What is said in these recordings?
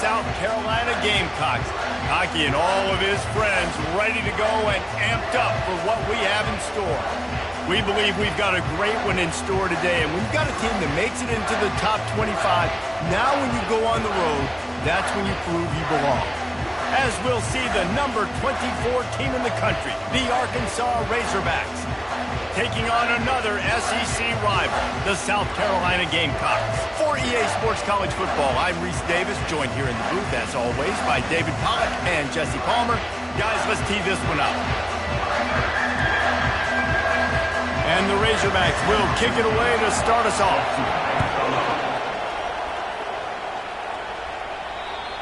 South Carolina Gamecocks. Hockey and all of his friends ready to go and amped up for what we have in store. We believe we've got a great one in store today, and we've got a team that makes it into the top 25. Now when you go on the road, that's when you prove you belong. As we'll see the number 24 team in the country, the Arkansas Razorbacks, taking on another SEC rival, the South Carolina Gamecocks. For EA Sports College Football, I'm Reese Davis, joined here in the booth, as always, by David Pollack and Jesse Palmer. Guys, let's tee this one up. And the Razorbacks will kick it away to start us off.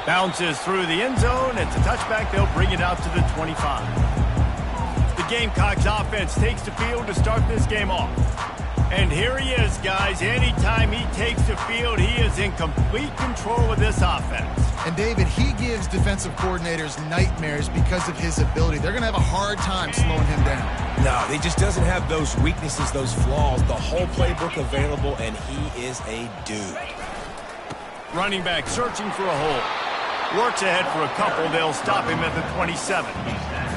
Bounces through the end zone. It's a touchback. They'll bring it out to the 25. The Gamecocks offense takes the field to start this game off. And here he is, guys. Anytime he takes the field, he is in complete control of this offense. And David, he gives defensive coordinators nightmares because of his ability. They're going to have a hard time slowing him down. No, he just doesn't have those weaknesses, those flaws. The whole playbook available, and he is a dude. Running back searching for a hole. Works ahead for a couple. They'll stop him at the 27.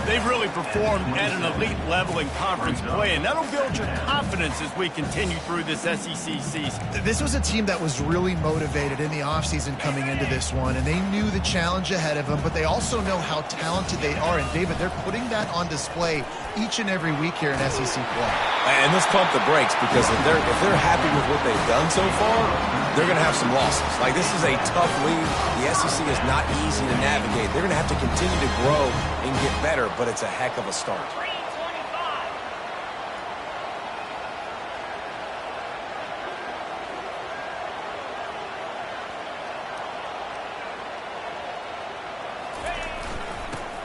They've really performed at an elite level in conference play, and that'll build your confidence as we continue through this SEC season. This was a team that was really motivated in the offseason coming into this one, and they knew the challenge ahead of them, but they also know how talented they are. And, David, they're putting that on display each and every week here in SEC play. And let's pump the brakes, because if they're happy with what they've done so far, they're going to have some losses. Like, this is a tough league. The SEC is not easy to navigate. They're going to have to continue to grow and get better, but it's a heck of a start.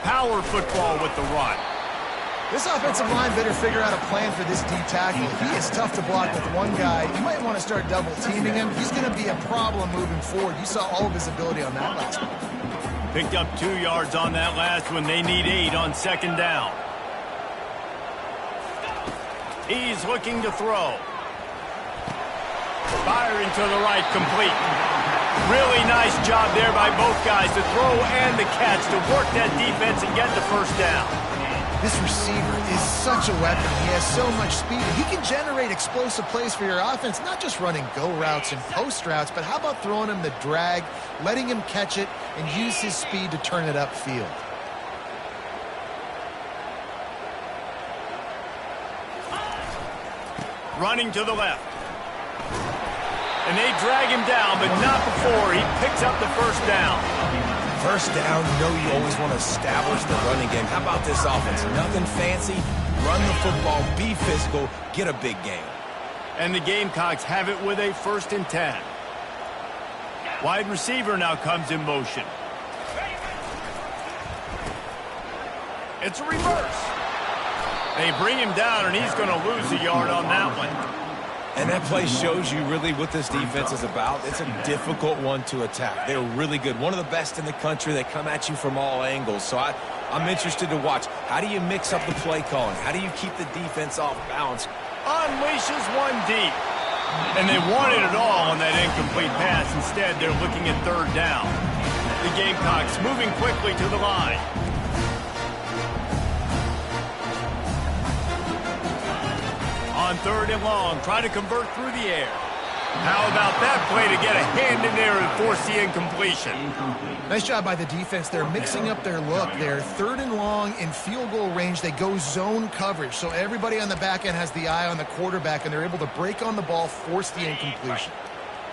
Power football with the run. This offensive line better figure out a plan for this D tackle. He is tough to block with one guy. You might want to start double teaming him. He's going to be a problem moving forward. You saw all of his ability on that last one. Picked up 2 yards on that last one. They need 8 on second down. He's looking to throw. Firing to the right, complete. Really nice job there by both guys to throw and the catch to work that defense and get the first down. This receiver is such a weapon. He has so much speed. He can generate explosive plays for your offense, not just running go routes and post routes, but how about throwing him the drag, letting him catch it, and use his speed to turn it upfield. Running to the left. And they drag him down, but not before he picks up the first down. First down, you know you always want to establish the running game. How about this offense? Nothing fancy. Run the football, be physical, get a big game. And the Gamecocks have it with a 1st and 10. Wide receiver now comes in motion. It's a reverse. They bring him down, and he's going to lose a yard on that one. And that play shows you really what this defense is about. It's a difficult one to attack. They're really good. One of the best in the country. They come at you from all angles. So I'm interested to watch. How do you mix up the play calling? How do you keep the defense off balance? Unleashes one deep. And they wanted it all on that incomplete pass. Instead, they're looking at 3rd down. The Gamecocks moving quickly to the line. On 3rd and long, try to convert through the air. How about that play to get a hand in there and force the incompletion? Nice job by the defense. They're mixing up their look. They're 3rd and long in field goal range. They go zone coverage, so everybody on the back end has the eye on the quarterback, and they're able to break on the ball, force the incompletion.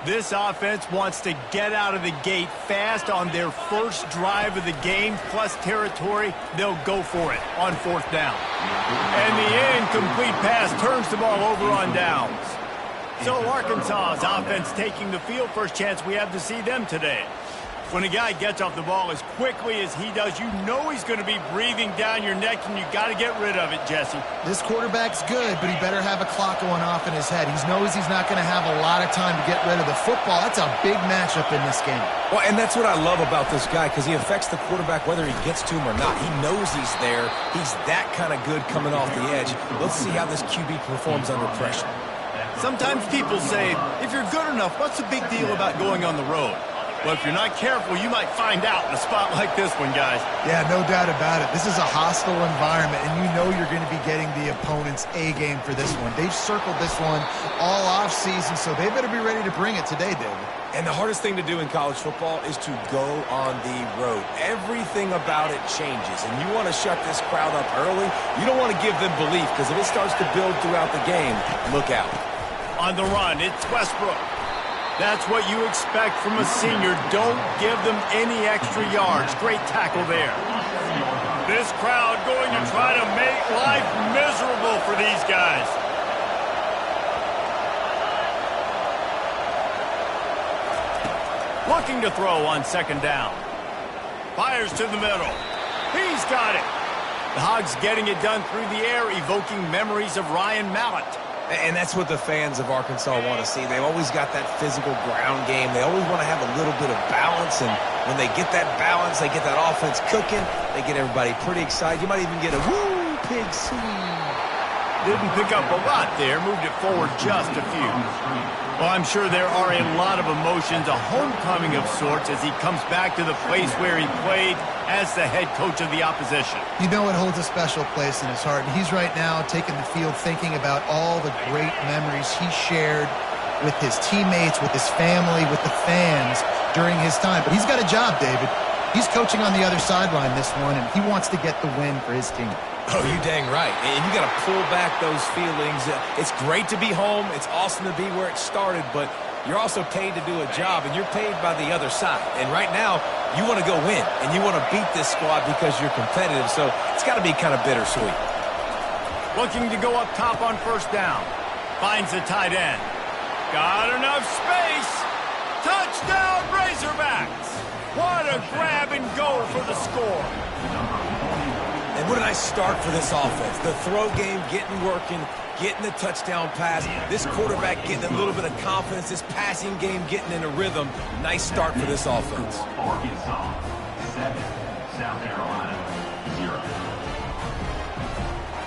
This offense wants to get out of the gate fast on their first drive of the game, plus territory. They'll go for it on 4th down. And the incomplete pass turns the ball over on downs. So Arkansas's offense taking the field. First chance we have to see them today. When a guy gets off the ball as quickly as he does, you know he's going to be breathing down your neck, and you got to get rid of it, Jesse. This quarterback's good, but he better have a clock going off in his head. He knows he's not going to have a lot of time to get rid of the football. That's a big matchup in this game. Well, and that's what I love about this guy, because he affects the quarterback whether he gets to him or not. He knows he's there. He's that kind of good coming off the edge. Let's see how this QB performs under pressure. Sometimes people say, if you're good enough, what's the big deal about going on the road? Well, if you're not careful, you might find out in a spot like this one, guys. Yeah, no doubt about it. This is a hostile environment, and you know you're going to be getting the opponent's A-game for this one. They've circled this one all off-season, so they better be ready to bring it today, David. And the hardest thing to do in college football is to go on the road. Everything about it changes, and you want to shut this crowd up early. You don't want to give them belief, because if it starts to build throughout the game, look out. On the run, it's Westbrook. That's what you expect from a senior. Don't give them any extra yards. Great tackle there. This crowd going to try to make life miserable for these guys. Looking to throw on second down. Fires to the middle. He's got it. The Hogs getting it done through the air, evoking memories of Ryan Mallett. And that's what the fans of Arkansas want to see. They've always got that physical ground game. They always want to have a little bit of balance, and when they get that balance, they get that offense cooking, they get everybody pretty excited. You might even get a woo, pig seed. Didn't pick up a lot there, moved it forward just a few. Well, I'm sure there are a lot of emotions, a homecoming of sorts as he comes back to the place where he played as the head coach of the opposition. You know it holds a special place in his heart, and he's right now taking the field thinking about all the great memories he shared with his teammates, with his family, with the fans during his time. But he's got a job, David. He's coaching on the other sideline this one, and he wants to get the win for his team. Oh, you dang right. And you got to pull back those feelings. It's great to be home. It's awesome to be where it started, but you're also paid to do a job, and you're paid by the other side. And right now, you want to go win, and you want to beat this squad because you're competitive, so it's got to be kind of bittersweet. Looking to go up top on first down. Finds the tight end. Got enough space. Touchdown, Razorbacks. What a grab and go for the score. And what a nice start for this offense. The throw game getting working, getting the touchdown pass. This quarterback getting a little bit of confidence. This passing game getting in a rhythm. Nice start for this offense. Arkansas 7, South Carolina 0.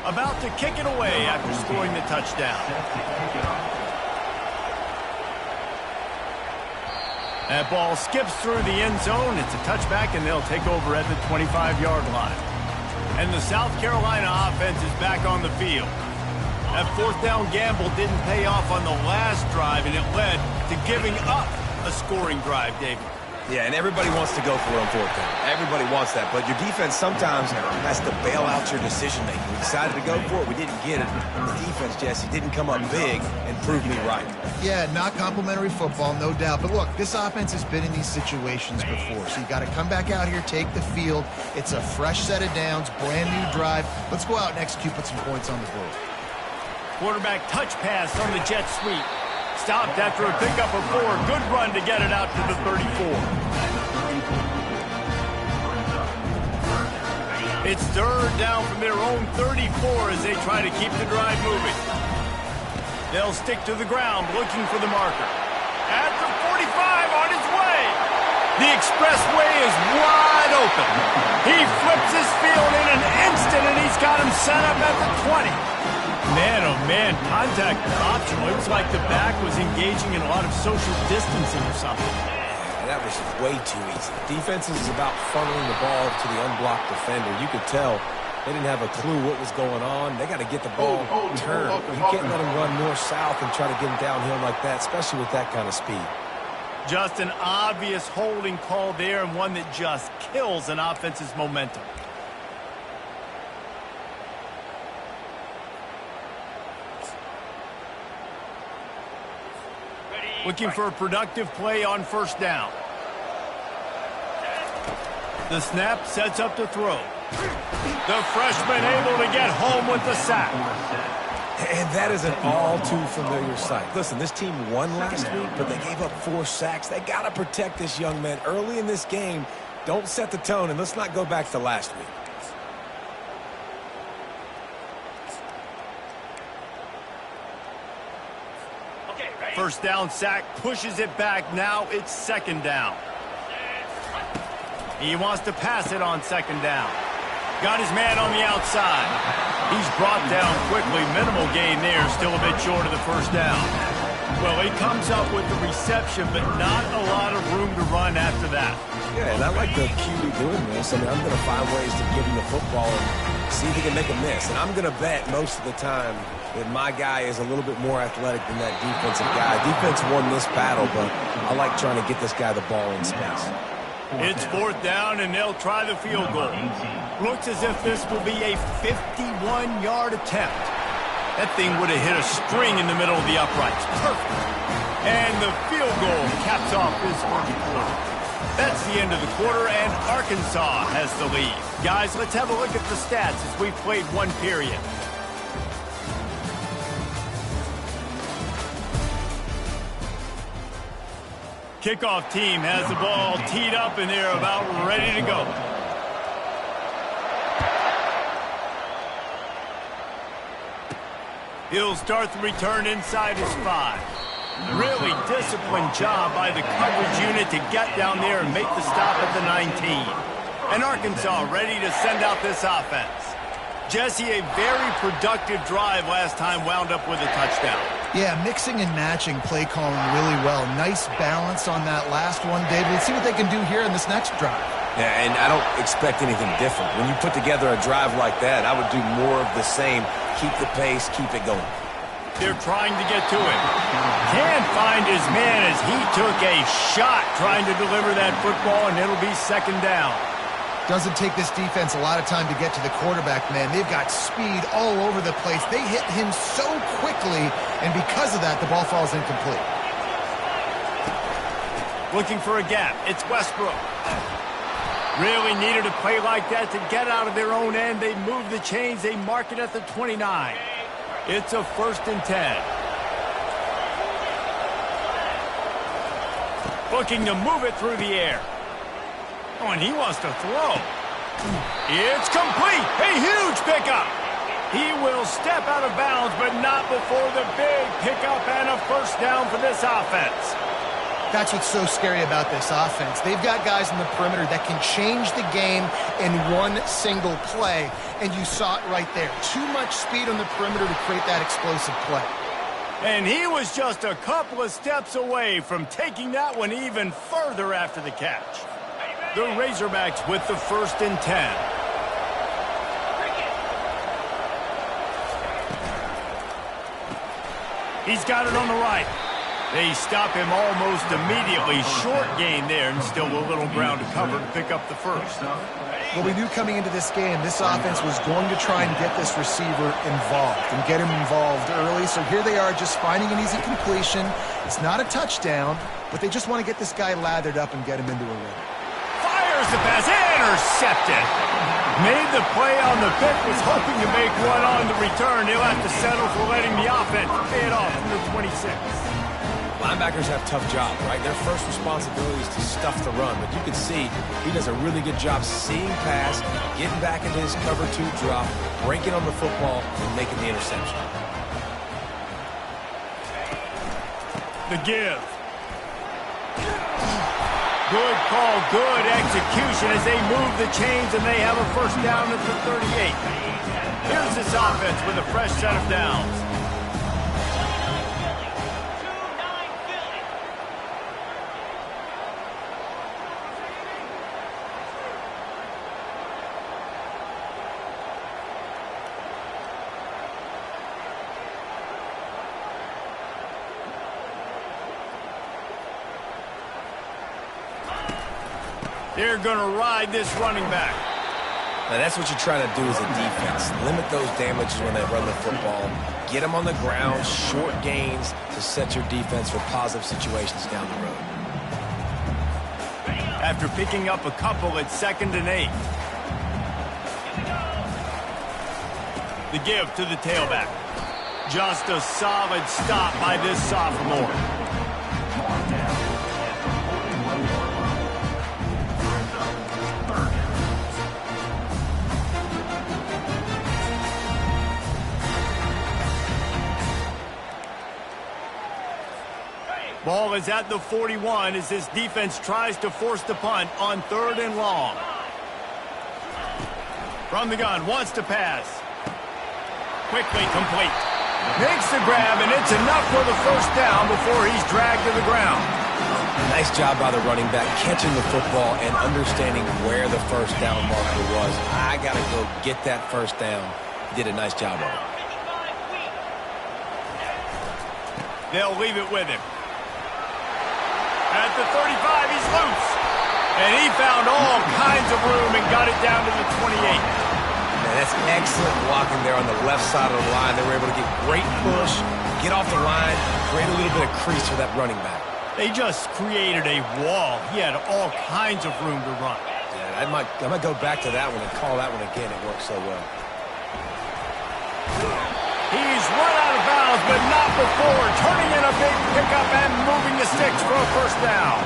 About to kick it away after scoring the touchdown. That ball skips through the end zone. It's a touchback, and they'll take over at the 25-yard line. And the South Carolina offense is back on the field. That fourth down gamble didn't pay off on the last drive, and it led to giving up a scoring drive, David. Yeah, and everybody wants to go for it on fourth down. Everybody wants that, but your defense sometimes has to bail out your decision-making. We decided to go for it. We didn't get it. The defense, Jesse, didn't come up big and prove me right. Yeah, not complimentary football, no doubt. But look, this offense has been in these situations before, so you got to come back out here, take the field. It's a fresh set of downs, brand new drive. Let's go out and execute, put some points on the board. Quarterback touch pass on the jet sweep. Stopped after a pickup of 4. Good run to get it out to the 34. It's third down from their own 34 as they try to keep the drive moving. They'll stick to the ground looking for the marker. At the 45 on his way. The expressway is wide open. He flips his field in an instant, and he's got him set up at the 20. Man, oh man, contact was optional. It was like the back was engaging in a lot of social distancing or something. That was way too easy. Defense is about funneling the ball to the unblocked defender. You could tell they didn't have a clue what was going on. They got to get the ball turned. You can't let him run north-south and try to get him downhill like that, especially with that kind of speed. Just an obvious holding call there, and one that just kills an offense's momentum. Looking for a productive play on first down. The snap sets up the throw. The freshman able to get home with the sack. And that is an all-too-familiar sight. Listen, this team won last week, but they gave up 4 sacks. They got to protect this young man early in this game. Don't set the tone, and let's not go back to last week. First down sack, pushes it back. Now it's second down. He wants to pass it on second down. Got his man on the outside. He's brought down quickly. Minimal gain there. Still a bit short of the first down. Well, he comes up with the reception, but not a lot of room to run after that. Yeah, and I like the QB doing this. I mean, I'm going to find ways to give him the football and see if he can make a miss. And I'm going to bet most of the time that my guy is a little bit more athletic than that defensive guy. Defense won this battle, but I like trying to get this guy the ball in space. It's 4th down, and they'll try the field goal. Looks as if this will be a 51-yard attempt. That thing would have hit a string in the middle of the uprights. Perfect. And the field goal caps off this first quarter. That's the end of the quarter, and Arkansas has the lead. Guys, let's have a look at the stats as we've played one period. Kickoff team has the ball teed up, and they're about ready to go. He'll start the return inside his 5. Really disciplined job by the coverage unit to get down there and make the stop at the 19. And Arkansas ready to send out this offense. Jesse, a very productive drive last time wound up with a touchdown. Yeah, mixing and matching play calling really well. Nice balance on that last one, David. Let's see what they can do here in this next drive. Yeah, and I don't expect anything different. When you put together a drive like that, I would do more of the same. Keep the pace, keep it going. They're trying to get to him. Can't find his man as he took a shot trying to deliver that football, and it'll be 2nd down. Doesn't take this defense a lot of time to get to the quarterback, man. They've got speed all over the place. They hit him so quickly, and because of that, the ball falls incomplete. Looking for a gap. It's Westbrook. Really needed a play like that to get out of their own end. They move the chains. They mark it at the 29. It's a 1st and 10. Looking to move it through the air. Oh, and he wants to throw. It's complete. A huge pickup. He will step out of bounds, but not before the big pickup and a 1st down for this offense. That's what's so scary about this offense. They've got guys in the perimeter that can change the game in one single play, and you saw it right there. Too much speed on the perimeter to create that explosive play. And he was just a couple of steps away from taking that one even further after the catch. The Razorbacks with the 1st and 10. He's got it on the right. They stop him almost immediately. Short gain there, and still a little ground to cover to pick up the 1st. Well, we knew coming into this game, this offense was going to try and get this receiver involved and get him involved early. So here they are just finding an easy completion. It's not a touchdown, but they just want to get this guy lathered up and get him into a rhythm. Fires the pass, intercepted. Made the play on the pick, was hoping to make one on the return. They'll have to settle for letting the offense pay it off from the 26. Linebackers have tough job, right? Their first responsibility is to stuff the run, but you can see he does a really good job seeing pass, getting back into his cover 2 drop, breaking on the football, and making the interception. The give. Good call, good execution as they move the chains, and they have a 1st down at the 38. Here's this offense with a fresh set of downs. They're going to ride this running back. Now, that's what you're trying to do as a defense. Limit those damages when they run the football. Get them on the ground, short gains to set your defense for positive situations down the road. After picking up a couple, it's 2nd and 8. The give to the tailback. Just a solid stop by this sophomore. Ball is at the 41 as this defense tries to force the punt on 3rd and long. From the gun, wants to pass. Quickly complete. Makes the grab, and it's enough for the first down before he's dragged to the ground. Nice job by the running back, catching the football and understanding where the first down marker was. I got to go get that first down. He did a nice job of it. They'll leave it with him. At the 35, he's loose. And he found all kinds of room and got it down to the 28. Man, that's excellent blocking there on the left side of the line. They were able to get great push, get off the line, create a little bit of crease for that running back. They just created a wall. He had all kinds of room to run. Yeah, I might go back to that one and call that one again. It worked so well. He's run out of bounds, but not before turning in a big pickup and moving the sticks for a first down.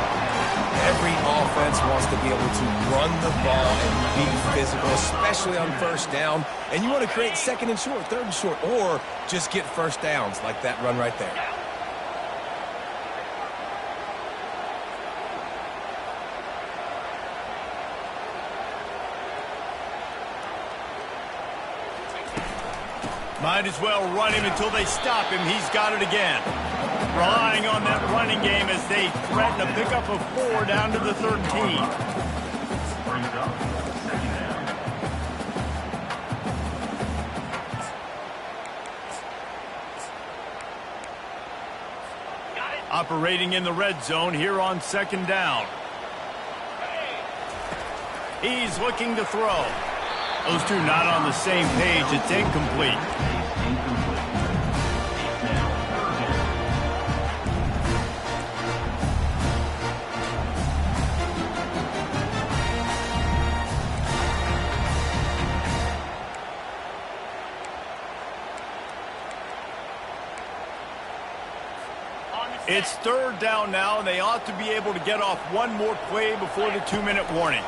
Every offense wants to be able to run the ball and be physical, especially on first down. And you want to create second and short, third and short, or just get first downs like that run right there. Might as well run him until they stop him. He's got it again. Relying on that running game as they threaten a pickup of 4 down to the 13. Brings up second down. Operating in the red zone here on second down. He's looking to throw. Those two not on the same page. It's incomplete. It's third down now, and they ought to be able to get off one more play before the 2-minute warning.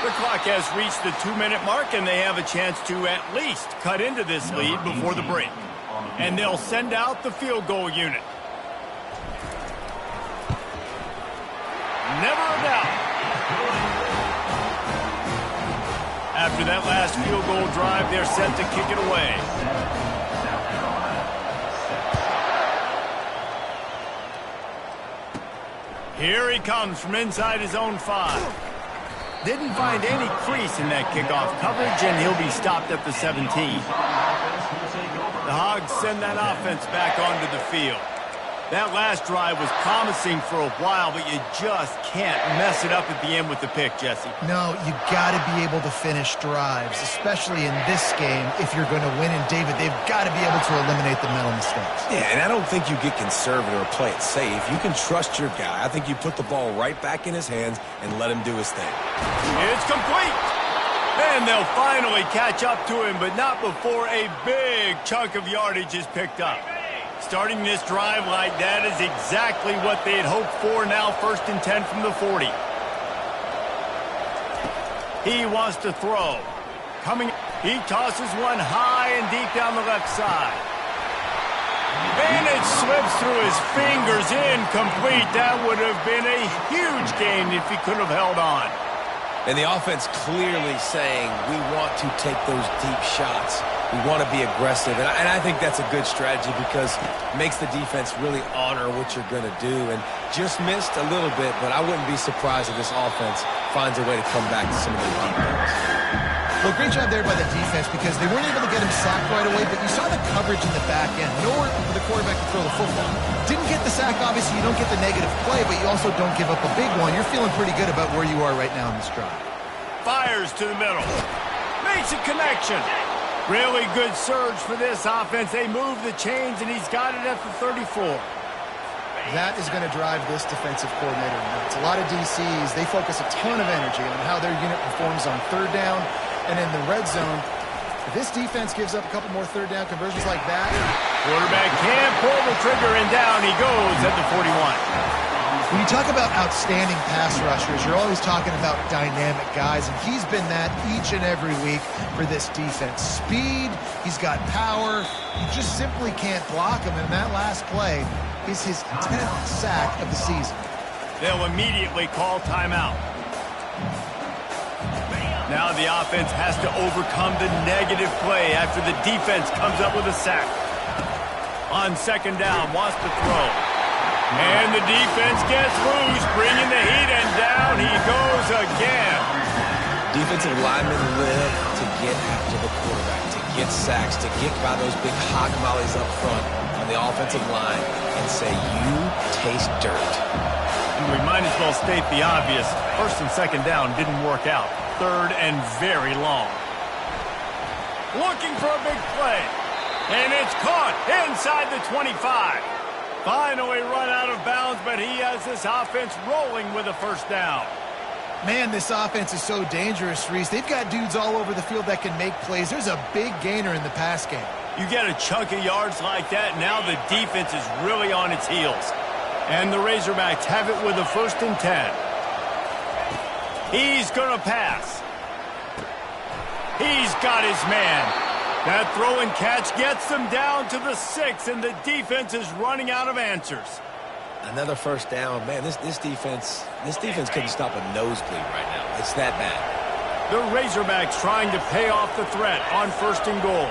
The clock has reached the 2-minute mark, and they have a chance to at least cut into this lead before the break. And they'll send out the field goal unit. Never a doubt. After that last field goal drive, they're set to kick it away. Here he comes from inside his own 5. Didn't find any crease in that kickoff coverage, and he'll be stopped at the 17. The Hogs send that offense back onto the field. That last drive was promising for a while, but you just can't mess it up at the end with the pick, Jesse. No, you got to be able to finish drives, especially in this game. If you're going to win, and David, they've got to be able to eliminate the mental mistakes. Yeah, and I don't think you get conservative or play it safe. You can trust your guy. I think you put the ball right back in his hands and let him do his thing. It's complete. And they'll finally catch up to him, but not before a big chunk of yardage is picked up. Starting this drive like that is exactly what they had hoped for. Now 1st and 10 from the 40. He wants to throw. He tosses one high and deep down the left side. And it slips through his fingers, incomplete. That would have been a huge gain if he could have held on. And the offense clearly saying, we want to take those deep shots. We want to be aggressive. And I think that's a good strategy because it makes the defense really honor what you're going to do. And just missed a little bit, but I wouldn't be surprised if this offense finds a way to come back to some of the deep balls. Well, great job there by the defense because they weren't able to get him sacked right away, but you saw the coverage in the back end. Nowhere for the quarterback to throw the football. Didn't get the sack, obviously. You don't get the negative play, but you also don't give up a big one. You're feeling pretty good about where you are right now in this drive. Fires to the middle. Makes a connection. Really good surge for this offense. They move the chains, and he's got it at the 34. That is going to drive this defensive coordinator nuts. A lot of DCs, they focus a ton of energy on how their unit performs on third down and in the red zone. If this defense gives up a couple more third down conversions like that. Quarterback can't pull the trigger, and down he goes at the 41. When you talk about outstanding pass rushers, you're always talking about dynamic guys, and he's been that each and every week for this defense. Speed, he's got power, you just simply can't block him, and that last play is his 10th sack of the season. They'll immediately call timeout. Now the offense has to overcome the negative play after the defense comes up with a sack. On second down, wants to throw. And the defense gets loose, bringing the heat, and down he goes again. Defensive linemen live to get after the quarterback, to get sacks, to get by those big hog mollies up front on the offensive line and say, you taste dirt. And we might as well state the obvious. First and second down didn't work out. Third and very long. Looking for a big play. And it's caught inside the 25. Finally run out of bounds, but he has this offense rolling with a first down. Man, this offense is so dangerous, Reese. They've got dudes all over the field that can make plays. There's a big gainer in the pass game. You get a chunk of yards like that, now the defense is really on its heels. And the Razorbacks have it with a 1st and 10. He's going to pass. He's got his man. That throw and catch gets them down to the 6, and the defense is running out of answers. Another first down. Man, this defense couldn't stop a nosebleed right now. It's that bad. The Razorbacks trying to pay off the threat on 1st and goal.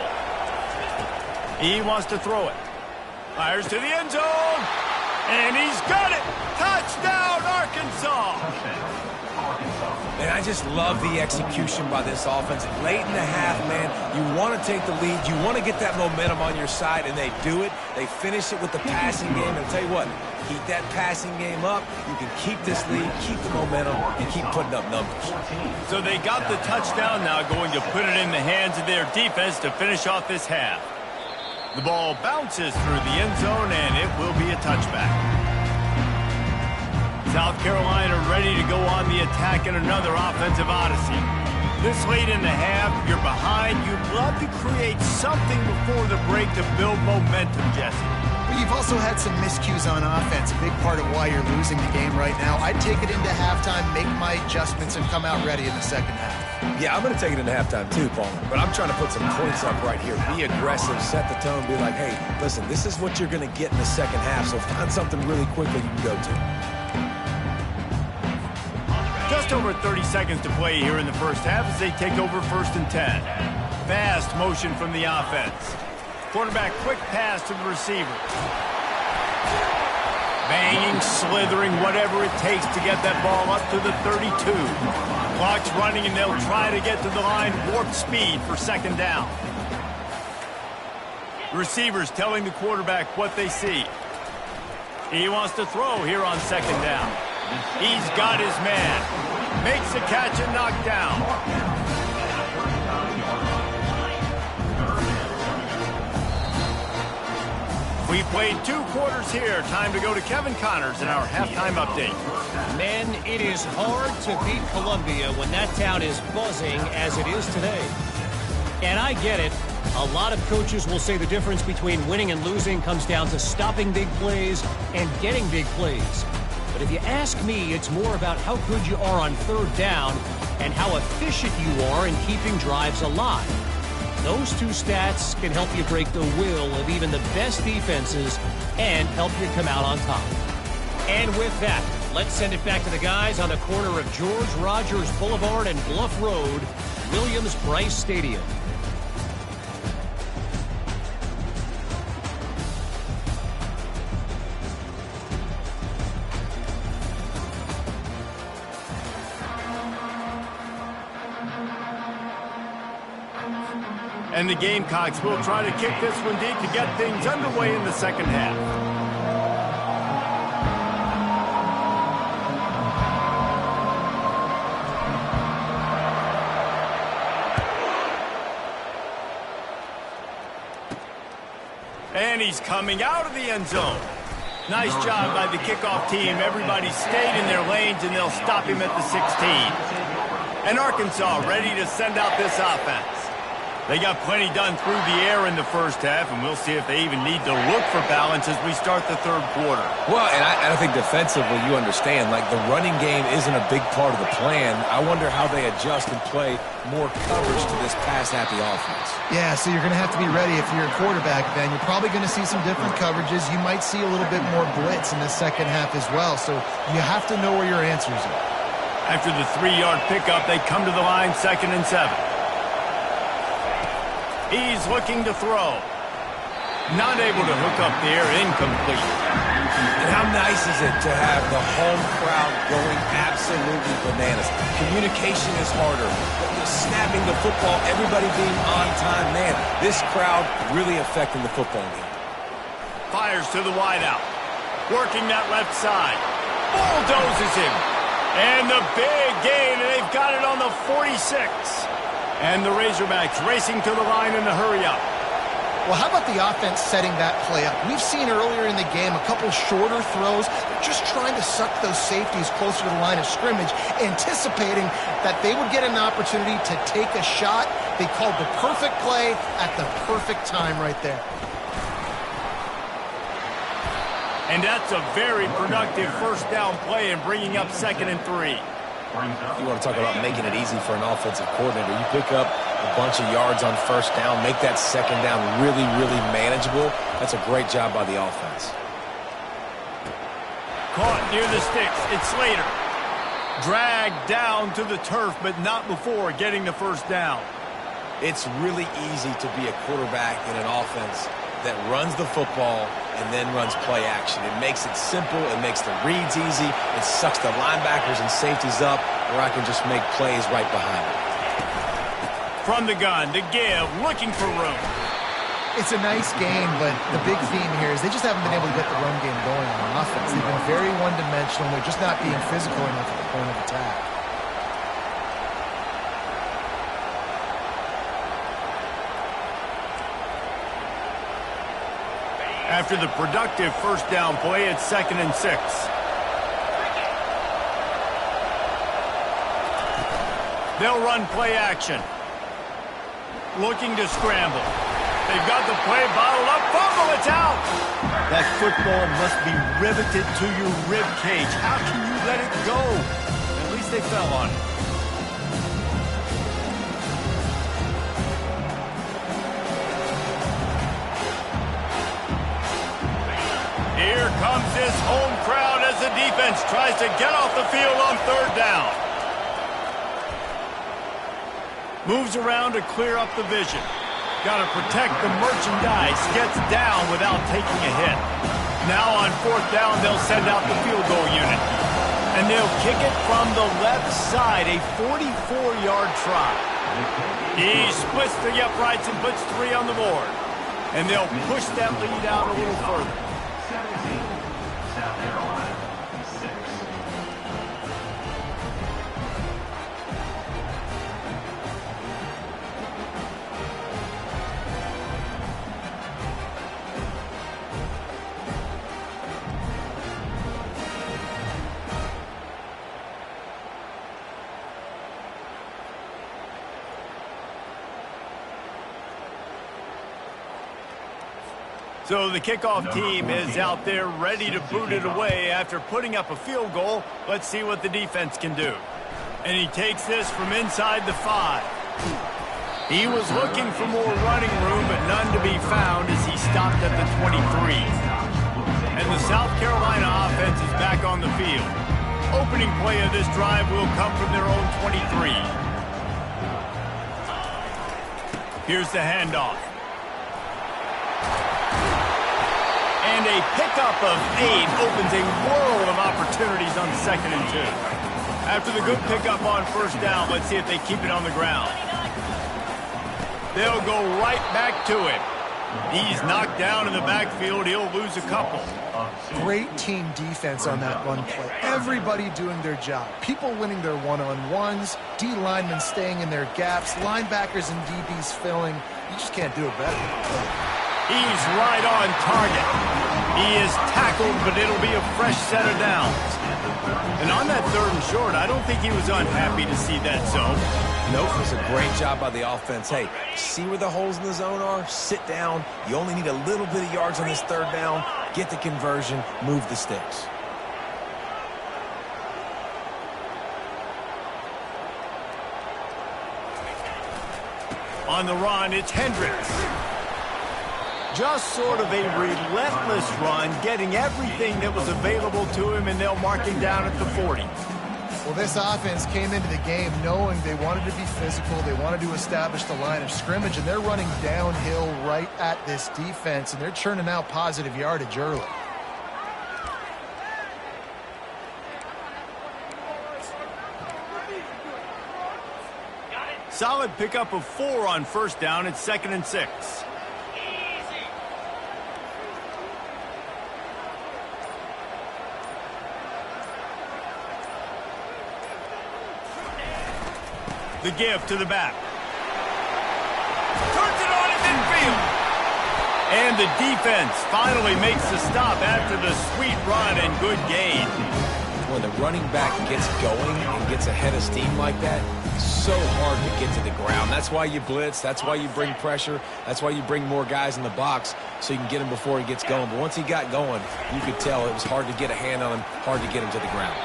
He wants to throw it. Fires to the end zone. And he's got it. Touchdown, Arkansas. Man, I just love the execution by this offense. Late in the half, man, you want to take the lead. You want to get that momentum on your side, and they do it. They finish it with the passing game. And I'll tell you what, keep that passing game up. You can keep this lead, keep the momentum, and keep putting up numbers. So they got the touchdown now, going to put it in the hands of their defense to finish off this half. The ball bounces through the end zone, and it will be a touchback. South Carolina ready to go on the attack in another offensive odyssey. This late in the half, you're behind. You'd love to create something before the break to build momentum, Jesse. But you've also had some miscues on offense, a big part of why you're losing the game right now. I'd take it into halftime, make my adjustments, and come out ready in the second half. Yeah, I'm going to take it into halftime too, Paul. But I'm trying to put some points up right here. Be aggressive, set the tone, be like, hey, listen, this is what you're going to get in the second half, so find something really quickly you can go to. Just over 30 seconds to play here in the first half as they take over 1st and 10. Fast motion from the offense. Quarterback quick pass to the receiver. Banging, slithering, whatever it takes to get that ball up to the 32. Clock's running and they'll try to get to the line warp speed for second down. Receivers telling the quarterback what they see. He wants to throw here on second down. He's got his man. Makes the catch and knocked down. We played 2 quarters here. Time to go to Kevin Connors in our halftime update. Men, it is hard to beat Columbia when that town is buzzing as it is today. And I get it. A lot of coaches will say the difference between winning and losing comes down to stopping big plays and getting big plays. But if you ask me, it's more about how good you are on third down and how efficient you are in keeping drives alive. Those 2 stats can help you break the will of even the best defenses and help you come out on top. And with that, let's send it back to the guys on the corner of George Rogers Boulevard and Bluff Road, Williams-Brice Stadium. And the Gamecocks will try to kick this one deep to get things underway in the second half. And he's coming out of the end zone. Nice job by the kickoff team. Everybody stayed in their lanes, and they'll stop him at the 16. And Arkansas ready to send out this offense. They got plenty done through the air in the first half, and we'll see if they even need to look for balance as we start the third quarter. Well, and I think defensively, you understand, like the running game isn't a big part of the plan. I wonder how they adjust and play more coverage to this pass-happy offense. Yeah, so you're going to have to be ready if you're a quarterback, Ben. You're probably going to see some different coverages. You might see a little bit more blitz in the second half as well, so you have to know where your answers are. After the 3-yard pickup, they come to the line, 2nd and 7. He's looking to throw. Not able to hook up there, incomplete. And how nice is it to have the home crowd going absolutely bananas? Communication is harder. Snapping the football, everybody being on time. Man, this crowd really affecting the football game. Fires to the wideout. Working that left side. Bulldozes him. And the big gain, and they've got it on the 46. And the Razorbacks racing to the line in the hurry-up. Well, how about the offense setting that play up? We've seen earlier in the game a couple shorter throws. They're just trying to suck those safeties closer to the line of scrimmage, anticipating that they would get an opportunity to take a shot. They called the perfect play at the perfect time right there. And that's a very productive first down play and bringing up 2nd and 3. You want to talk about making it easy for an offensive coordinator. You pick up a bunch of yards on first down, make that second down really, really manageable. That's a great job by the offense. Caught near the sticks. It's Slater. Dragged down to the turf, but not before getting the first down. It's really easy to be a quarterback in an offense that runs the football and then runs play action. It makes it simple. It makes the reads easy. It sucks the linebackers and safeties up where I can just make plays right behind them. From the gun to give, looking for room. It's a nice game, but the big theme here is they just haven't been able to get the run game going on offense. They've been very one-dimensional. They're just not being physical enough at the point of attack. After the productive first down play, it's 2nd and 6. They'll run play action. Looking to scramble. They've got the play bottled up. Fumble, it's out! That football must be riveted to your rib cage. How can you let it go? At least they fell on it. Here comes this home crowd as the defense tries to get off the field on 3rd down. Moves around to clear up the vision. Got to protect the merchandise. Gets down without taking a hit. Now on 4th down, they'll send out the field goal unit. And they'll kick it from the left side, a 44-yard try. He splits the uprights and puts 3 on the board. And they'll push that lead out a little further. 17, South Carolina, 6. So the kickoff team is out there ready to boot it away after putting up a field goal. Let's see what the defense can do. And he takes this from inside the 5. He was looking for more running room, but none to be found as he stopped at the 23. And the South Carolina offense is back on the field. Opening play of this drive will come from their own 23. Here's the handoff. And a pickup of 8 opens a world of opportunities on 2nd and 2. After the good pickup on first down, let's see if they keep it on the ground. They'll go right back to him. He's knocked down in the backfield. He'll lose a couple. Great team defense on that run play. Everybody doing their job. People winning their one-on-ones, D linemen staying in their gaps, linebackers and DBs filling. You just can't do it better. He's right on target. He is tackled, but it'll be a fresh set of downs. And on that 3rd and short, I don't think he was unhappy to see that zone. Nope, it was a great job by the offense. Hey, see where the holes in the zone are? Sit down. You only need a little bit of yards on this 3rd down. Get the conversion. Move the sticks. On the run, it's Hendricks. Just sort of a relentless run, getting everything that was available to him, and they'll mark him down at the 40. Well, this offense came into the game knowing they wanted to be physical, they wanted to establish the line of scrimmage, and they're running downhill right at this defense, and they're churning out positive yardage early. Solid pickup of 4 on first down. It's 2nd and 6. The give to the back. Turns it on at midfield. And the defense finally makes the stop after the sweet run and good gain. When the running back gets going and gets ahead of steam like that, it's so hard to get to the ground. That's why you blitz. That's why you bring pressure. That's why you bring more guys in the box so you can get him before he gets going. But once he got going, you could tell it was hard to get a hand on him, hard to get him to the ground.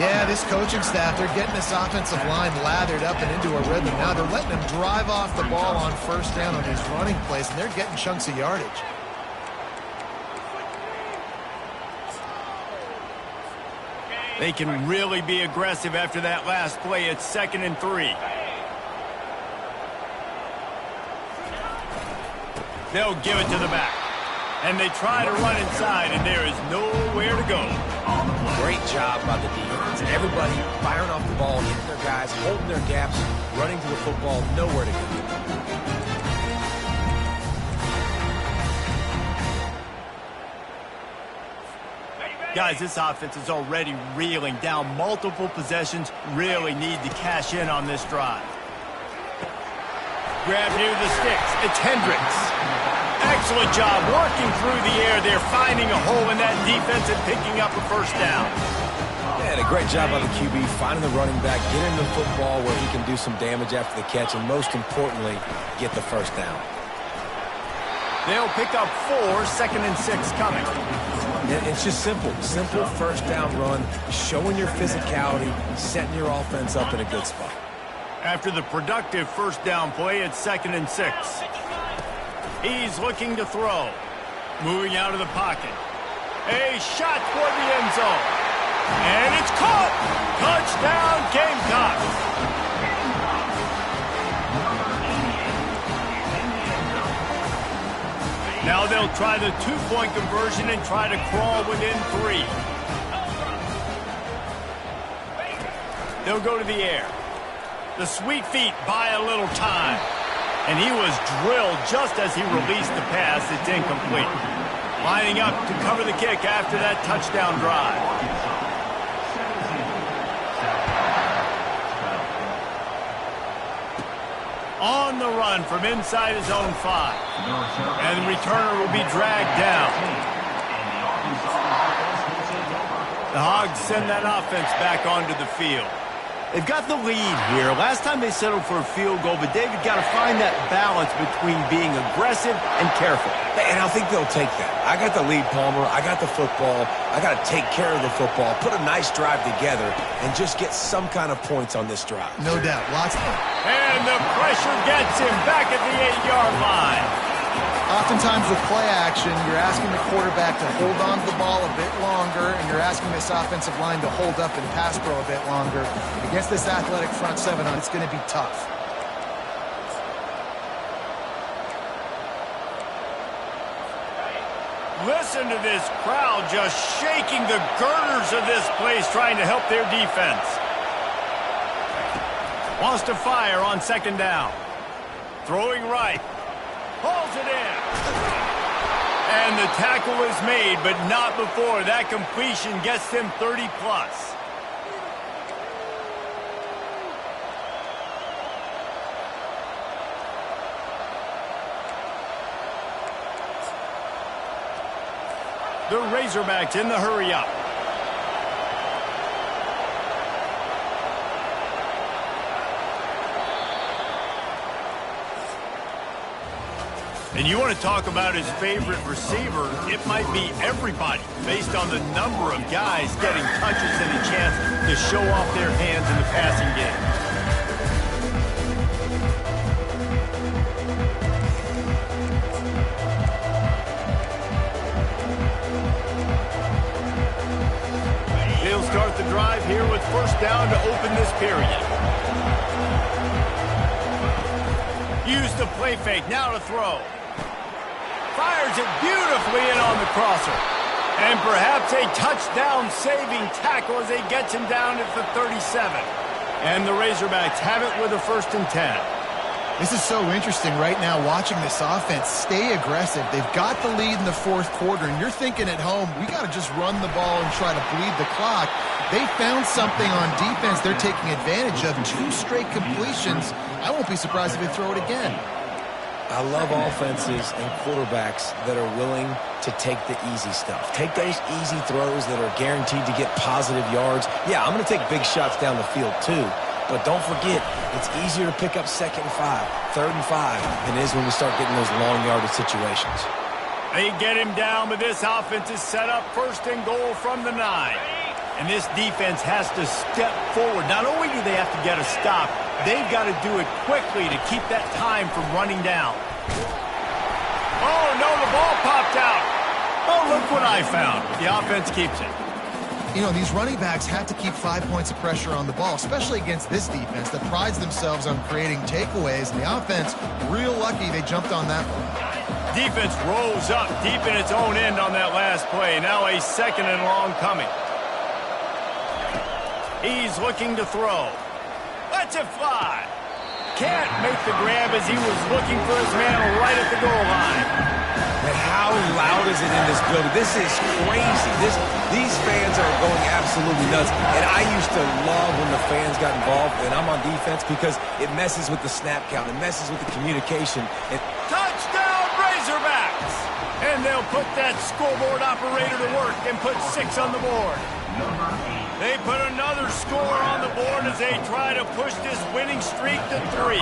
Yeah, this coaching staff, they're getting this offensive line lathered up and into a rhythm. Now they're letting him drive off the ball on first down on his running plays, and they're getting chunks of yardage. They can really be aggressive after that last play. It's 2nd and 3. They'll give it to the back. And they try to run inside, and there is nowhere to go. Great job by the defense. Everybody firing off the ball, hitting their guys, holding their gaps, running to the football, nowhere to go. Guys, this offense is already reeling down multiple possessions. Really need to cash in on this drive. Grab near the sticks. It's Hendricks. Excellent job working through the air. They're finding a hole in that defense and picking up a first down. Yeah, a great job by the QB, finding the running back, getting him the football where he can do some damage after the catch, and most importantly, get the first down. They'll pick up 4, 2nd and 6 coming. It's just simple first down run, showing your physicality, setting your offense up in a good spot. After the productive first down play, it's 2nd and 6. He's looking to throw. Moving out of the pocket. A shot toward the end zone. And it's caught! Touchdown, Gamecocks! Now they'll try the 2-point conversion and try to crawl within 3. They'll go to the air. The sweet feet buy a little time. And he was drilled just as he released the pass. It's incomplete. Lining up to cover the kick after that touchdown drive. On the run from inside his own 5. And the returner will be dragged down. The Hogs send that offense back onto the field. They've got the lead here. Last time they settled for a field goal, but David got to find that balance between being aggressive and careful. And I think they'll take that. I got the lead, Palmer. I got the football. I got to take care of the football, put a nice drive together, and just get some kind of points on this drive. No doubt. Lots of them. And the pressure gets him back at the 8-yard line. Oftentimes with play action, you're asking the quarterback to hold on to the ball a bit longer, and you're asking this offensive line to hold up and pass pro a bit longer. Against this athletic front 7, it's going to be tough. Listen to this crowd just shaking the girders of this place, trying to help their defense. Wants to fire on 2nd down. Throwing right. Pulls it in. And the tackle is made, but not before that completion gets them 30-plus. The Razorbacks in the hurry-up. And you want to talk about his favorite receiver, it might be everybody, based on the number of guys getting touches and a chance to show off their hands in the passing game. They'll start the drive here with first down to open this period. Use the play fake, now to throw. Fires it beautifully in on the crosser. And perhaps a touchdown-saving tackle as he gets him down at the 37. And the Razorbacks have it with a 1st and 10. This is so interesting right now watching this offense stay aggressive. They've got the lead in the 4th quarter, and you're thinking at home, we got to just run the ball and try to bleed the clock. They found something on defense they're taking advantage of. 2 straight completions. I won't be surprised if they throw it again. I love offenses and quarterbacks that are willing to take the easy stuff. Take those easy throws that are guaranteed to get positive yards. Yeah, I'm going to take big shots down the field too. But don't forget, it's easier to pick up 2nd and 5, 3rd and 5 than it is when we start getting those long yardage situations. They get him down, but this offense is set up 1st and goal from the 9. And this defense has to step forward. Not only do they have to get a stop, they've got to do it quickly to keep that time from running down. Oh, no, the ball popped out. Oh, look what I found. The offense keeps it. You know, these running backs have to keep 5 points of pressure on the ball, especially against this defense that prides themselves on creating takeaways. And the offense, real lucky they jumped on that one. Defense rolls up deep in its own end on that last play. Now a 2nd and long coming. He's looking to throw. Lets it fly. Can't make the grab as he was looking for his man right at the goal line. And how loud is it in this building? This is crazy. These fans are going absolutely nuts. And I used to love when the fans got involved, and I'm on defense, because it messes with the snap count. It messes with the communication. Touchdown, Razorbacks! And they'll put that scoreboard operator to work and put 6 on the board. They put another score on the board as they try to push this winning streak to 3.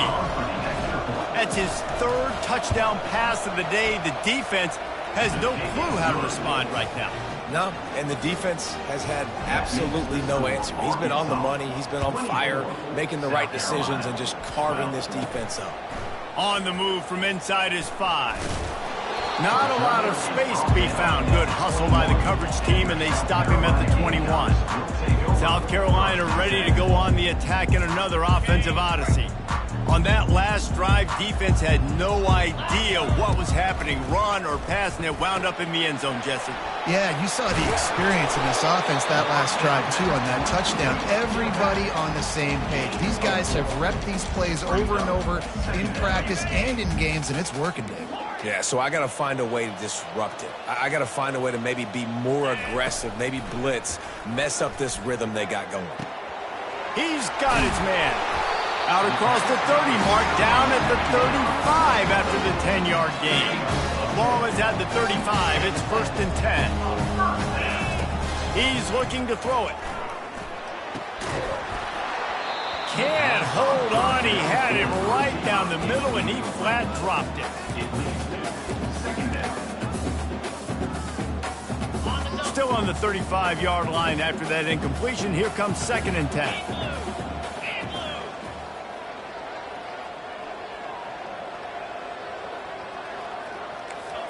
That's his 3rd touchdown pass of the day. The defense has no clue how to respond right now. No, and the defense has had absolutely no answer. He's been on the money. He's been on fire, making the right decisions and just carving this defense up. On the move from inside his 5. Not a lot of space to be found. Good hustle by the coverage team, and they stop him at the 21. South Carolina ready to go on the attack in another offensive odyssey. On that last drive, defense had no idea what was happening, run or pass, and it wound up in the end zone, Jesse. Yeah, you saw the experience in this offense that last drive, too, on that touchdown. Everybody on the same page. These guys have repped these plays over and over in practice and in games, and it's working, Dave. Yeah, so I got to find a way to disrupt it. I got to find a way to maybe be more aggressive, maybe blitz, mess up this rhythm they got going. He's got his man. Out across the 30 mark, down at the 35 after the 10-yard gain. The ball is at the 35. It's 1st and 10. He's looking to throw it. Can't hold on. He had him right down the middle, and he flat dropped it. Still on the 35-yard line after that incompletion. Here comes 2nd and 10.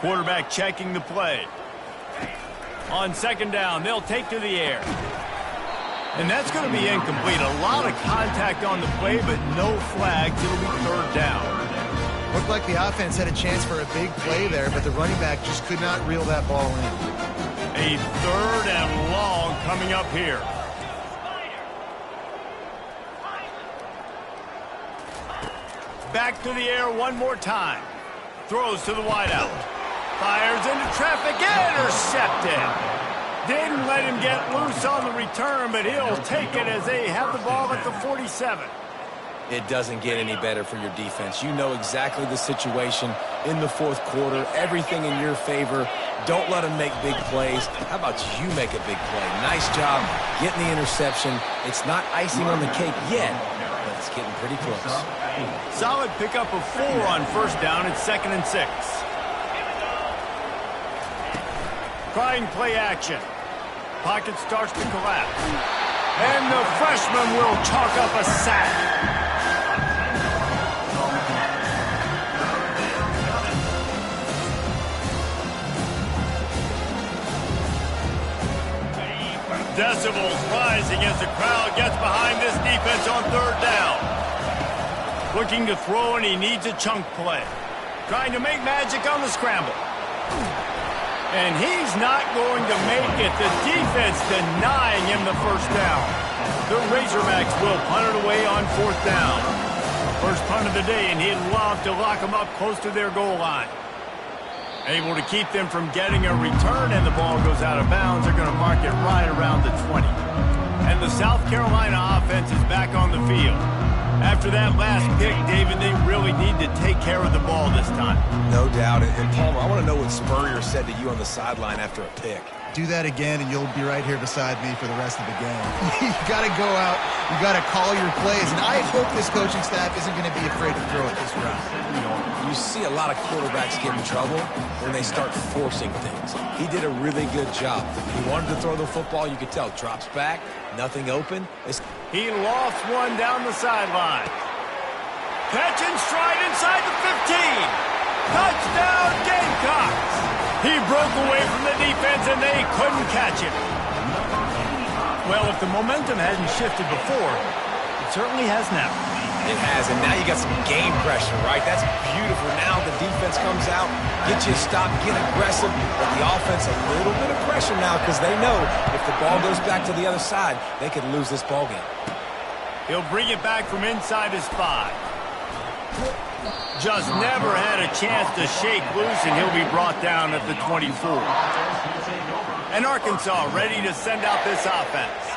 Quarterback checking the play. On 2nd down, they'll take to the air. And that's going to be incomplete. A lot of contact on the play, but no flags. It'll be 3rd down. Looked like the offense had a chance for a big play there, but the running back just could not reel that ball in. A 3rd and long coming up here. Back to the air one more time. Throws to the wideout. Fires into traffic, intercepted. Didn't let him get loose on the return, but he'll take it as they have the ball at the 47. It doesn't get any better for your defense. You know exactly the situation in the 4th quarter. Everything in your favor. Don't let them make big plays. How about you make a big play? Nice job getting the interception. It's not icing on the cake yet, but it's getting pretty close. Solid pickup of 4 on 1st down. It's 2nd and 6. Trying play action. Pocket starts to collapse. And the freshman will chalk up a sack. Decibels rising as the crowd gets behind offense on third down. Looking to throw, and he needs a chunk play. Trying to make magic on the scramble. And he's not going to make it. The defense denying him the first down. The Razorbacks will punt it away on fourth down. First punt of the day, and he'd love to lock them up close to their goal line. Able to keep them from getting a return, and the ball goes out of bounds. They're going to mark it right around the 20. And the South Carolina offense is back on the field. After that last pick, David, they really need to take care of the ball this time. No doubt. And Palmer, I want to know what Spurrier said to you on the sideline after a pick. Do that again, and you'll be right here beside me for the rest of the game. You got to go out. You got to call your plays. And I hope this coaching staff isn't going to be afraid to throw it this round. You see a lot of quarterbacks get in trouble when they start forcing things. He did a really good job. He wanted to throw the football. You could tell. Drops back. Nothing open. He lost one down the sideline. Catch and stride inside the 15. Touchdown, Gamecocks. He broke away from the defense, and they couldn't catch him. Well, if the momentum hadn't shifted before, it certainly has now. It has, and now you got some game pressure, right? That's beautiful. Now the defense comes out, get you a stop, get aggressive, but the offense a little bit of pressure now because they know if the ball goes back to the other side, they could lose this ball game. He'll bring it back from inside his 5. Just never had a chance to shake loose, and he'll be brought down at the 24. And Arkansas ready to send out this offense.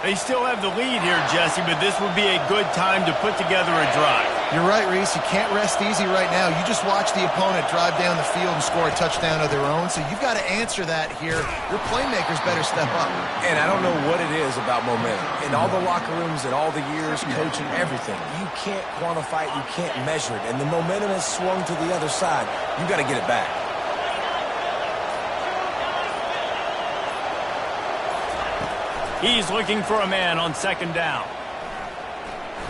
They still have the lead here, Jesse, but this would be a good time to put together a drive. You're right, Reese. You can't rest easy right now. You just watch the opponent drive down the field and score a touchdown of their own, so you've got to answer that here. Your playmakers better step up. And I don't know what it is about momentum. In all the locker rooms and all the years, coaching, everything, you can't quantify it, you can't measure it, and the momentum has swung to the other side. You got to get it back. He's looking for a man on second down.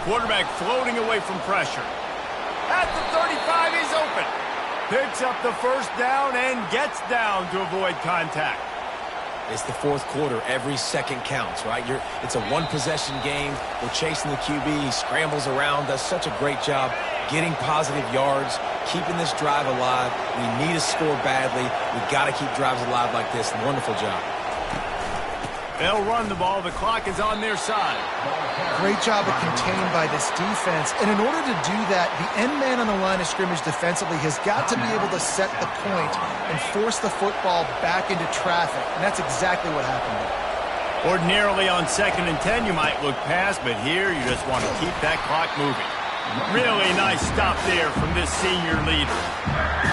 Quarterback floating away from pressure. At the 35, he's open. Picks up the first down and gets down to avoid contact. It's the fourth quarter. Every second counts, right? It's a one-possession game. We're chasing the QB. He scrambles around, does such a great job getting positive yards, keeping this drive alive. We need a score badly. We've got to keep drives alive like this. Wonderful job. They'll run the ball. The clock is on their side. Great job of contained by this defense. And in order to do that, the end man on the line of scrimmage defensively has got to be able to set the point and force the football back into traffic. And that's exactly what happened there. Ordinarily on 2nd and 10, you might look past, but here you just want to keep that clock moving. Really nice stop there from this senior leader.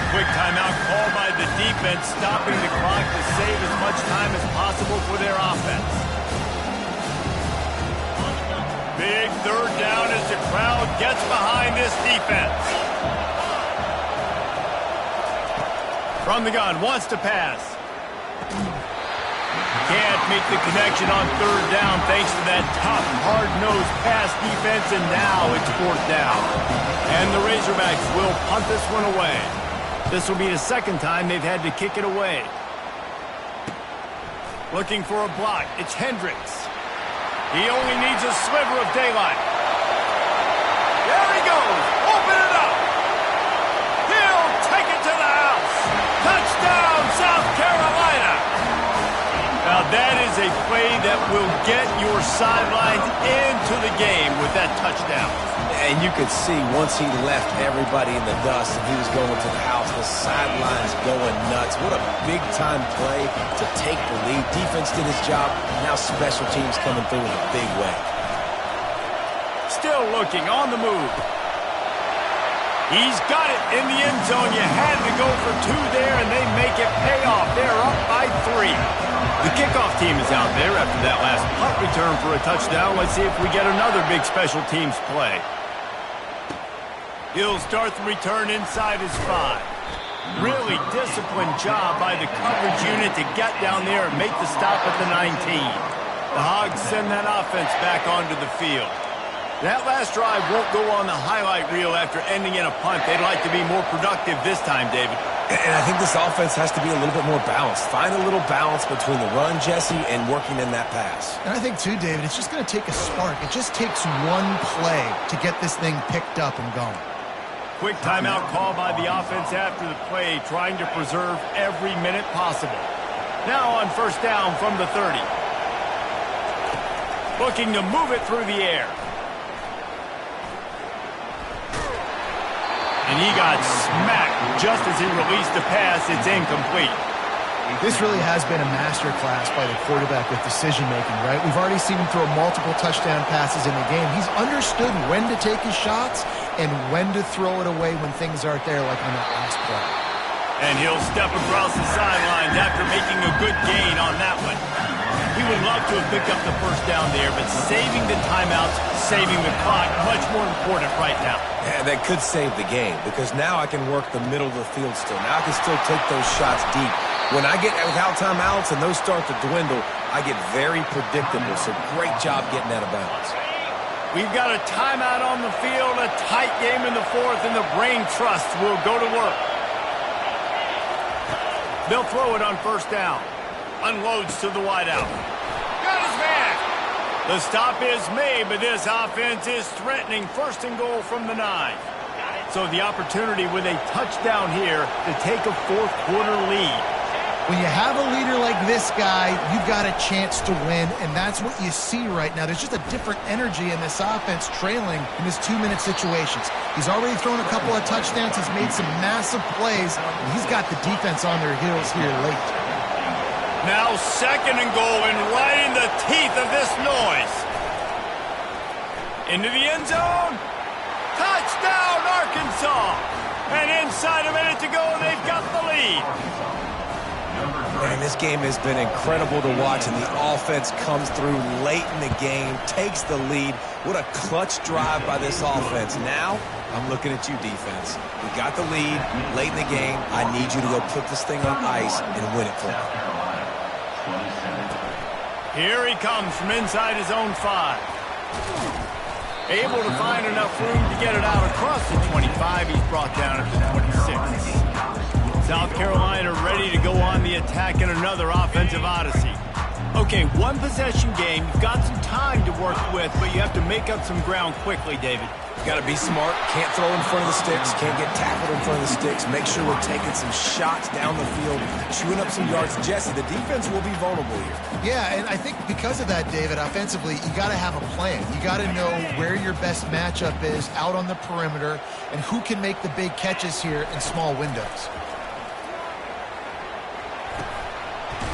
Quick timeout called by the defense, stopping the clock to save as much time as possible for their offense. Big third down as the crowd gets behind this defense. From the gun, wants to pass. Can't make the connection on third down thanks to that tough, hard-nosed pass defense, and now it's fourth down. And the Razorbacks will punt this one away. This will be the second time they've had to kick it away. Looking for a block. It's Hendricks. He only needs a sliver of daylight. There he goes. Open it up. He'll take it to the house. Touchdown, South Carolina. Now that is a play that will get your sidelines into the game with that touchdown. And you could see once he left everybody in the dust and he was going to the house, the sidelines going nuts. What a big-time play to take the lead. Defense did his job. Now special teams coming through in a big way. Still looking on the move. He's got it in the end zone. You had to go for 2 there, and they make it pay off. They're up by 3. The kickoff team is out there after that last punt return for a touchdown. Let's see if we get another big special teams play. He'll start the return inside his 5. Really disciplined job by the coverage unit to get down there and make the stop at the 19. The Hogs send that offense back onto the field. That last drive won't go on the highlight reel after ending in a punt. They'd like to be more productive this time, David. And I think this offense has to be a little bit more balanced. Find a little balance between the run, Jesse, and working in that pass. And I think, too, David, it's just going to take a spark. It just takes one play to get this thing picked up and going. Quick timeout call by the offense after the play, trying to preserve every minute possible. Now on first down from the 30. Looking to move it through the air. And he got smacked just as he released the pass. It's incomplete. This really has been a masterclass by the quarterback with decision-making, right? We've already seen him throw multiple touchdown passes in the game. He's understood when to take his shots and when to throw it away when things aren't there, like on that last play. And he'll step across the sidelines after making a good gain on that one. He would love to have picked up the first down there, but saving the timeouts, saving the clock, much more important right now. Yeah, that could save the game because now I can work the middle of the field still. Now I can still take those shots deep. When I get without timeouts and those start to dwindle, I get very predictable. So great job getting out of bounds. We've got a timeout on the field, a tight game in the fourth, and the brain trust will go to work. They'll throw it on first down. Unloads to the wideout. Got his man. The stop is made, but this offense is threatening first and goal from the 9. So the opportunity with a touchdown here to take a fourth quarter lead. When you have a leader like this guy, you've got a chance to win, and that's what you see right now. There's just a different energy in this offense trailing in his 2-minute situations. He's already thrown a couple of touchdowns. He's made some massive plays, and he's got the defense on their heels here late. Now second and goal and right in the teeth of this noise. Into the end zone. Touchdown, Arkansas. And inside a minute to go, they've got the lead. Man, this game has been incredible to watch, and the offense comes through late in the game, takes the lead. What a clutch drive by this offense. Now, I'm looking at you, defense. We got the lead late in the game. I need you to go put this thing on ice and win it for me. Here he comes from inside his own 5. Able to find enough room to get it out across the 25. He's brought down at the 26. South Carolina ready to go on the attack in another offensive odyssey. Okay, one possession game. You've got some time to work with, but you have to make up some ground quickly, David. Got to be smart. Can't throw in front of the sticks. Can't get tackled in front of the sticks. Make sure we're taking some shots down the field, chewing up some yards. Jesse, the defense will be vulnerable here. Yeah, and I think because of that, David, offensively, you got to have a plan. You got to know where your best matchup is out on the perimeter and who can make the big catches here in small windows.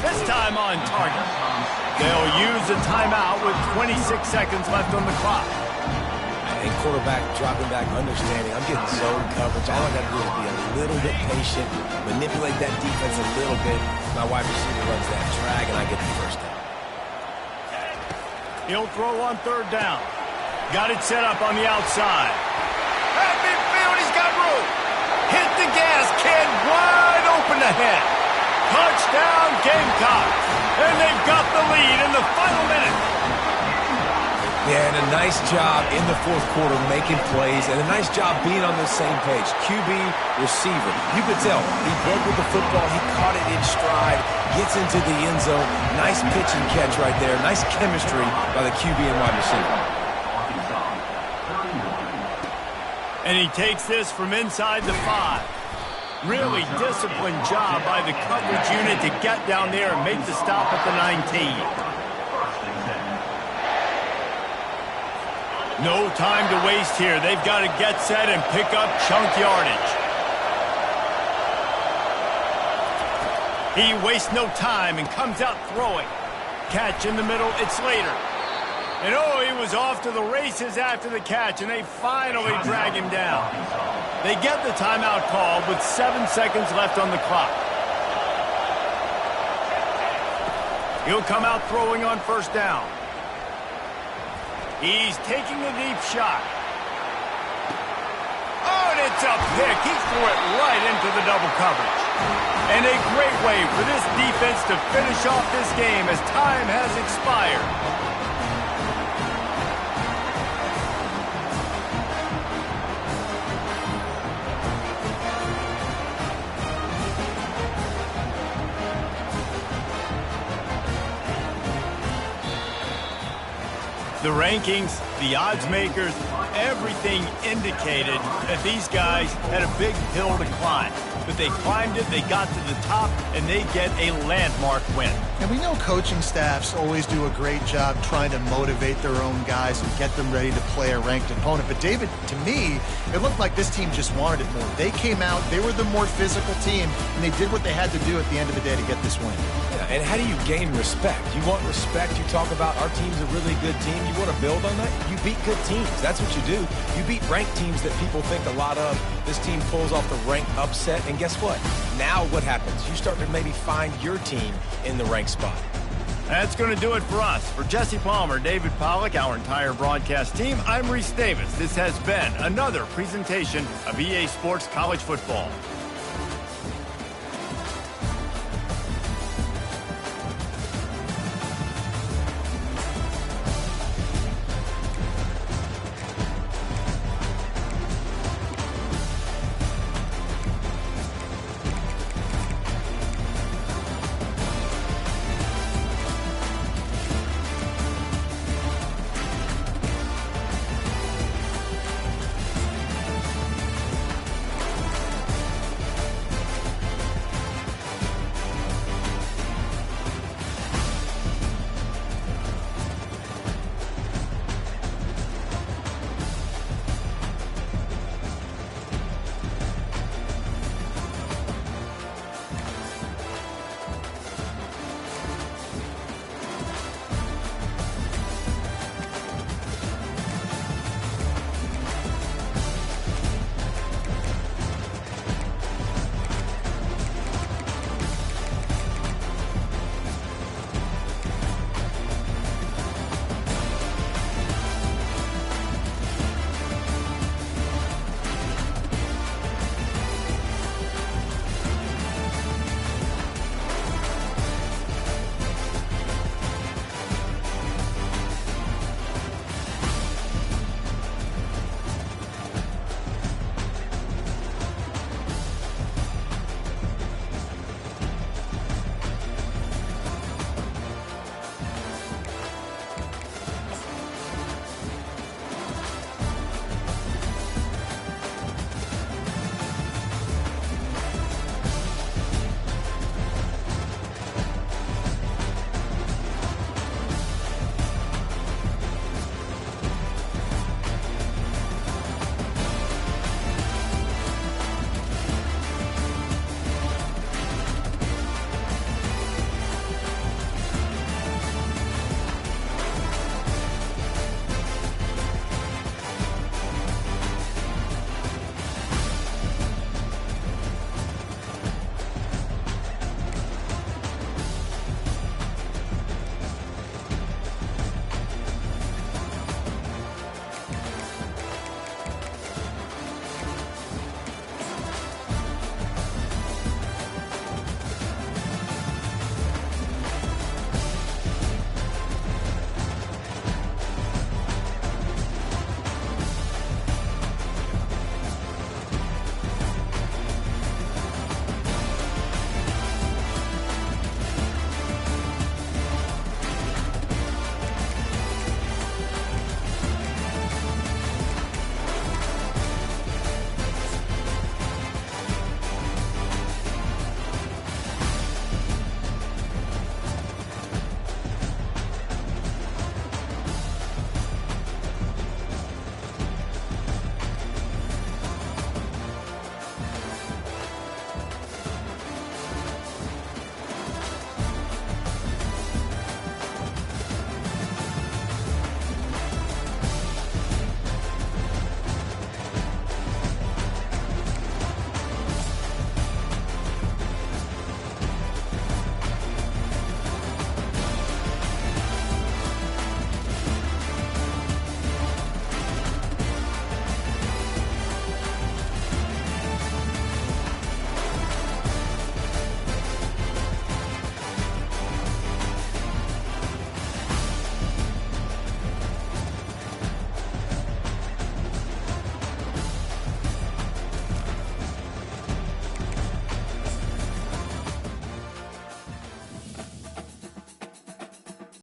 This time on target. They'll use a timeout with 26 seconds left on the clock. And quarterback dropping back, understanding. I'm getting zone coverage. All I got to do is be a little bit patient, manipulate that defense a little bit. My wide receiver runs that drag, and I get the first down. He'll throw on third down. Got it set up on the outside. At midfield, he's got room. Hit the gas, kid, wide open ahead. Touchdown, Gamecocks. And they've got the lead in the final minute. Yeah, and a nice job in the fourth quarter making plays, and a nice job being on the same page. QB, receiver. You could tell he broke with the football. He caught it in stride, gets into the end zone. Nice pitch and catch right there. Nice chemistry by the QB and wide receiver. And he takes this from inside the 5. Really disciplined job by the coverage unit to get down there and make the stop at the 19. No time to waste here. They've got to get set and pick up chunk yardage. He wastes no time and comes out throwing. Catch in the middle, it's Slater. And oh, he was off to the races after the catch, and they finally drag him down. They get the timeout called with 7 seconds left on the clock. He'll come out throwing on first down. He's taking a deep shot. Oh, and it's a pick. He threw it right into the double coverage. And a great way for this defense to finish off this game as time has expired. The rankings, the odds makers, everything indicated that these guys had a big hill to climb. But they climbed it, they got to the top, and they get a landmark win. And we know coaching staffs always do a great job trying to motivate their own guys and get them ready to play a ranked opponent. But David, to me, it looked like this team just wanted it more. They came out, they were the more physical team, and they did what they had to do at the end of the day to get this win. Yeah, and how do you gain respect? You want respect, you talk about our team's a really good team. You want to build on that? You beat good teams. That's what you do. You beat ranked teams that people think a lot of. This team pulls off the ranked upset, and guess what? Now what happens? You start to maybe find your team in the ranked spot. That's going to do it for us. For Jesse Palmer, David Pollack, our entire broadcast team, I'm Reese Davis. This has been another presentation of EA Sports College Football.